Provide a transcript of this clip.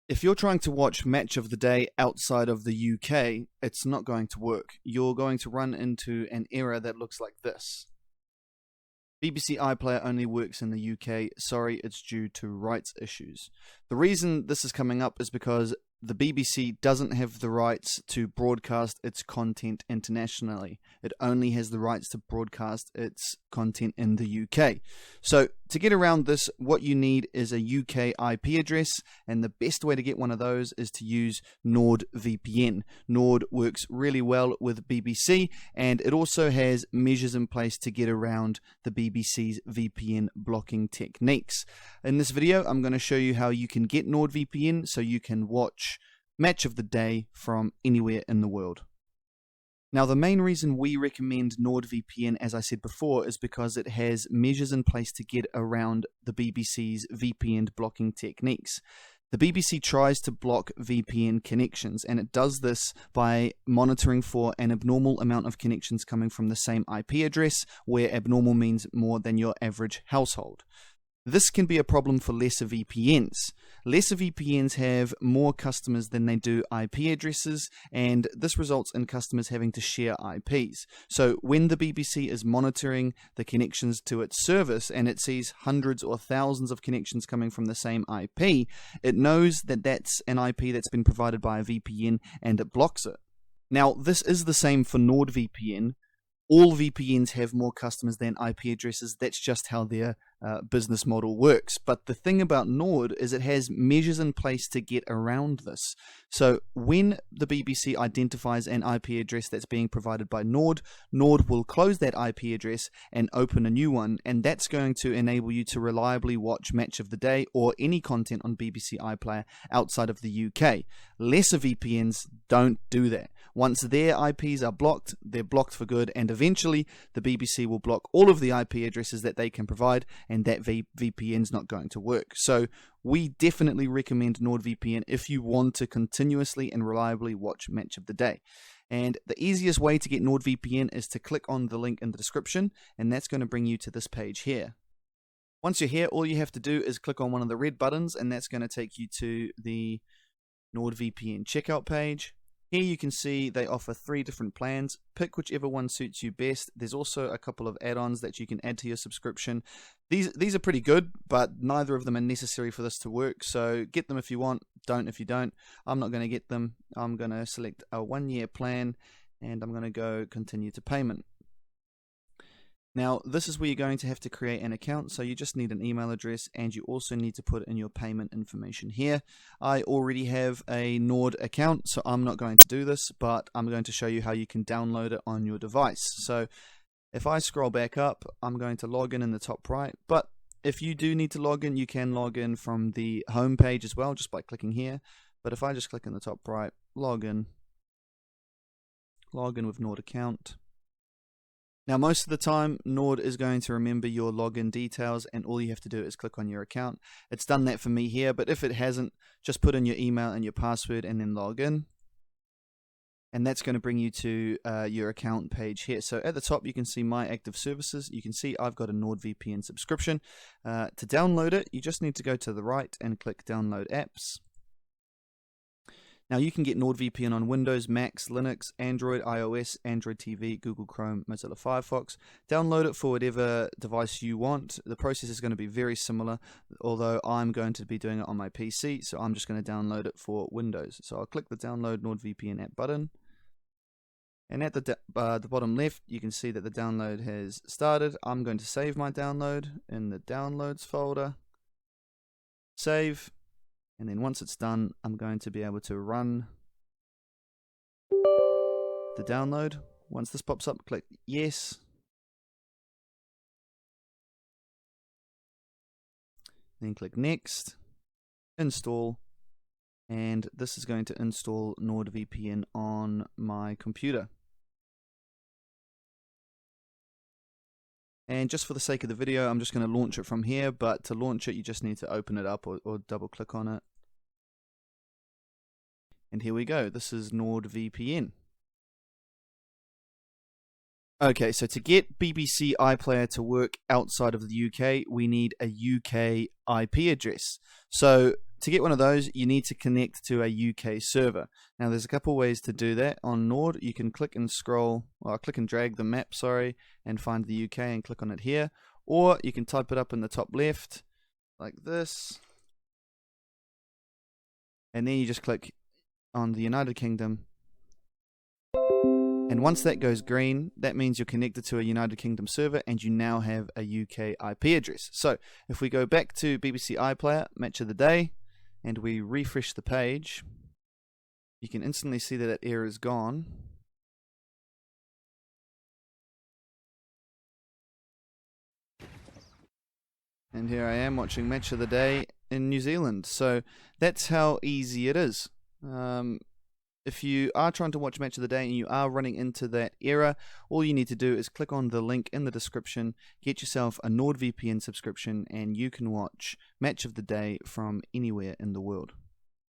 If you're trying to watch Match of the Day outside of the UK, it's not going to work. You're going to run into an error that looks like this. BBC iPlayer only works in the UK. Sorry, it's due to rights issues. The reason this is coming up is because the BBC doesn't have the rights to broadcast its content internationally. It only has the rights to broadcast its content in the UK. So to get around this, what you need is a UK IP address, and the best way to get one of those is to use NordVPN. Nord works really well with BBC, and it also has measures in place to get around the BBC's VPN blocking techniques. In this video, I'm going to show you how you can get NordVPN so you can watch Match of the Day from anywhere in the world. Now, the main reason we recommend NordVPN, as I said before, is because it has measures in place to get around the BBC's VPN blocking techniques. The BBC tries to block VPN connections, and it does this by monitoring for an abnormal amount of connections coming from the same IP address, where abnormal means more than your average household. This can be a problem for lesser VPNs. Lesser VPNs have more customers than they do IP addresses, and this results in customers having to share IPs. So when the BBC is monitoring the connections to its service and it sees hundreds or thousands of connections coming from the same IP, it knows that that's an IP that's been provided by a VPN and it blocks it. Now, this is the same for NordVPN. All VPNs have more customers than IP addresses. That's just how their business model works. But the thing about Nord is it has measures in place to get around this. So when the BBC identifies an IP address that's being provided by Nord, Nord will close that IP address and open a new one, and that's going to enable you to reliably watch Match of the Day or any content on BBC iPlayer outside of the UK. Lesser VPNs don't do that. Once their IPs are blocked, they're blocked for good, and eventually the BBC will block all of the IP addresses that they can provide, and that VPN's not going to work. So we definitely recommend NordVPN if you want to continuously and reliably watch Match of the Day. And the easiest way to get NordVPN is to click on the link in the description, and that's going to bring you to this page here. Once you're here, all you have to do is click on one of the red buttons, and that's going to take you to the NordVPN checkout page. Here you can see they offer 3 different plans. Pick whichever one suits you best. There's also a couple of add-ons that you can add to your subscription. These are pretty good, but neither of them are necessary for this to work. So get them if you want, don't if you don't. I'm not going to get them. I'm going to select a 1-year plan, and I'm going to go continue to payment. Now, this is where you're going to have to create an account, so you just need an email address, and you also need to put in your payment information here. I already have a Nord account, so I'm not going to do this, but I'm going to show you how you can download it on your device. So if I scroll back up, I'm going to log in the top right, but if you do need to log in, you can log in from the home page as well, just by clicking here. But if I just click in the top right, log in with Nord account. Now, most of the time, Nord is going to remember your login details, and all you have to do is click on your account. It's done that for me here, but if it hasn't, just put in your email and your password and then log in. And that's going to bring you to your account page here. So at the top, you can see My Active Services. You can see I've got a NordVPN subscription. To download it, you just need to go to the right and click Download Apps. Now, you can get NordVPN on Windows, Macs, Linux, Android, iOS, Android TV, Google Chrome, Mozilla Firefox. Download it for whatever device you want. The process is going to be very similar, although I'm going to be doing it on my PC, so I'm just going to download it for Windows. So I'll click the Download NordVPN app button. And at the bottom left, you can see that the download has started. I'm going to save my download in the Downloads folder. Save. And then once it's done, I'm going to be able to run the download. Once this pops up, click Yes. Then click Next, Install, and this is going to install NordVPN on my computer. And just for the sake of the video, I'm just going to launch it from here, but to launch it, you just need to open it up or double click on it. And here we go. This is NordVPN. Okay, so to get BBC iPlayer to work outside of the UK, we need a UK IP address. So to get one of those, you need to connect to a UK server. Now there's a couple ways to do that. On Nord, you can click and click and drag the map, and find the UK and click on it here. Or you can type it up in the top left, like this. And then you just click on the United Kingdom. And once that goes green, that means you're connected to a United Kingdom server and you now have a UK IP address. So if we go back to BBC iPlayer, Match of the Day, and we refresh the page, you can instantly see that error is gone. And here I am watching Match of the Day in New Zealand. So that's how easy it is. If you are trying to watch Match of the Day and you are running into that error, all you need to do is click on the link in the description, get yourself a NordVPN subscription, and you can watch Match of the Day from anywhere in the world.